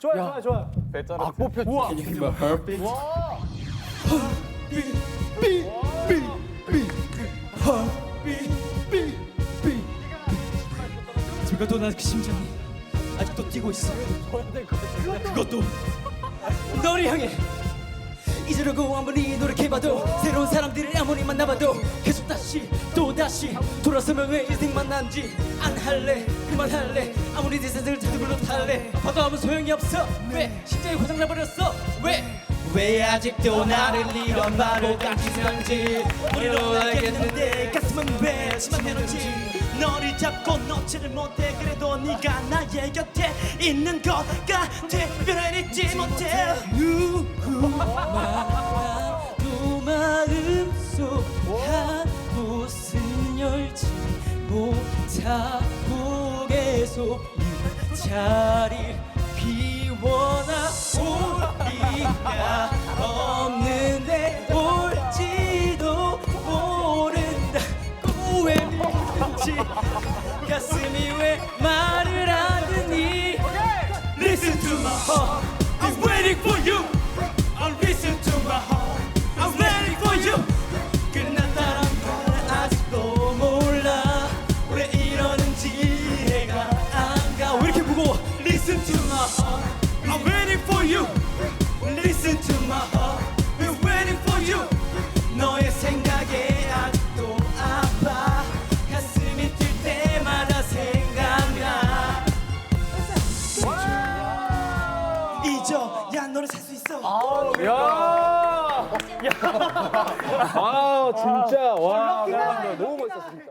좋아요, 좋아요. 악보 표. 우와. 제가 떠난 그 심장이 아직도 뛰고 있어. 그것도 너를 향해. 잊으려고 아무리 노력해봐도 새로운 사람들을 아무리 만나봐도 계속 다시 또 다시 돌아서면 왜 인생만 난지 안 할래. 그만할래. 아무리 내 세상을 자동으로 탈래. 봐도 아무 소용이 없어. 왜 심장이 고장나버렸어. 왜 아직도 나를 이런 말을 감지는지 우리로 알겠는데 가슴은 왜 치만 내놓지. 너를 잡고 놓지를 못해. 그래도 네가 나의 곁에 있는 것 같아. 변화 잊지 못해. 누구만도 마음속 한 곳은 열지 못하고 계속 이 자리를 비워놔. 우리가 없는데 올지도 모른다고 왜 믿는지 가슴이 왜 말을 안 듣니. Listen to my heart, I'm waiting for you. I'll listen to my heart, I'm waiting for you. 끝났다란 걸 아직도 몰라. 왜 이러는지 이해가 안 가. 왜 이렇게 무거워. Listen to my heart, I'm waiting for you. Listen to my heart, we're waiting for you. 너의 생각에 아직도 아파. 가슴이 뛸 때마다 생각나. 잊어야 너를 살 수 있어. 아, 진짜. 와, 너무 멋있었습니다.